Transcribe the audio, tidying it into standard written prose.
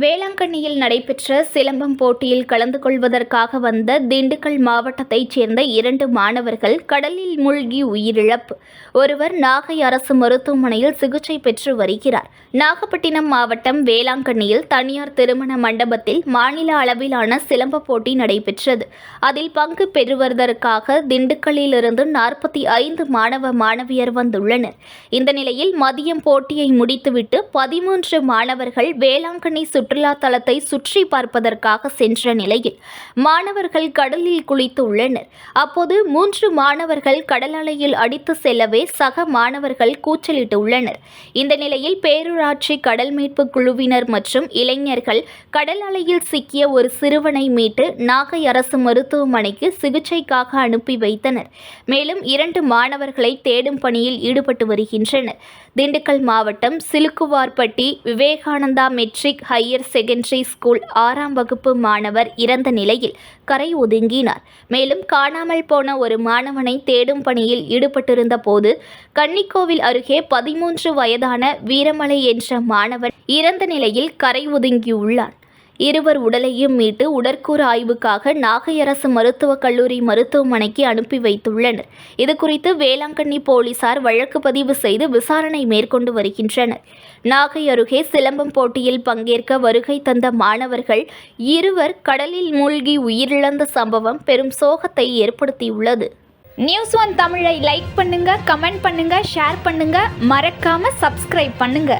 வேளாங்கண்ணியில் நடைபெற்ற சிலம்பம் போட்டியில் கலந்து கொள்வதற்காக வந்த திண்டுக்கல் மாவட்டத்தைச் சேர்ந்த 2 மாணவர்கள் கடலில் மூழ்கி உயிரிழப்பு. ஒருவர் நாகை அரசு மருத்துவமனையில் சிகிச்சை பெற்று வருகிறார். நாகப்பட்டினம் மாவட்டம் வேளாங்கண்ணியில் தனியார் திருமண மண்டபத்தில் மாநில அளவிலான சிலம்ப போட்டி நடைபெற்றது. அதில் பங்கு பெறுவதற்காக திண்டுக்கல்லிலிருந்து 45 மாணவ மாணவியர் வந்துள்ளனர். இந்த நிலையில் மதியம் போட்டியை முடித்துவிட்டு 13 மாணவர்கள் வேளாங்கண்ணி சுற்றுலா தலத்தை சுற்றி பார்ப்பதற்காக சென்ற நிலையில் மாணவர்கள் கடலில் குளித்து உள்ளனர். அப்போது 3 மாணவர்கள் கடல் அலையில் அடித்து செல்லவே சக மாணவர்கள் கூச்சலிட்டு உள்ளனர். இந்த நிலையில் பேரூராட்சி கடல் மீட்பு குழுவினர் மற்றும் இளைஞர்கள் கடல் அலையில் சிக்கிய ஒரு சிறுவனை மீட்டு நாகை அரசு மருத்துவமனைக்கு சிகிச்சைக்காக அனுப்பி வைத்தனர். மேலும் 2 மாணவர்களை தேடும் பணியில் ஈடுபட்டு வருகின்றனர். திண்டுக்கல் மாவட்டம் Silukkuvarpatti Vivekananda matric higher secondary school 6ஆம் வகுப்பு மாணவர் இறந்த நிலையில் கரை ஒதுங்கினார். மேலும் காணாமல் போன ஒரு மாணவனை தேடும் பணியில் ஈடுபட்டிருந்த போது கன்னிக்கோவில் அருகே 13 வயதான வீரமலை என்ற மாணவன் இறந்த நிலையில் கரை ஒதுங்கியுள்ளார். இருவர் உடலையும் மீட்டு உடற்கூறு ஆய்வுக்காக நாகை அரசு மருத்துவக் கல்லூரி மருத்துவமனைக்கு அனுப்பி வைத்துள்ளனர். இதுகுறித்து வேளாங்கண்ணி போலீசார் வழக்கு பதிவு செய்து விசாரணை மேற்கொண்டு வருகின்றனர். நாகை அருகே சிலம்பம் போட்டியில் பங்கேற்க வருகை தந்த மாணவர்கள் இருவர் கடலில் மூழ்கி உயிரிழந்த சம்பவம் பெரும் சோகத்தை ஏற்படுத்தியுள்ளது. News1 தமிழை லைக் பண்ணுங்க, கமெண்ட் பண்ணுங்க, ஷேர் பண்ணுங்க, மறக்காம சப்ஸ்கிரைப் பண்ணுங்க.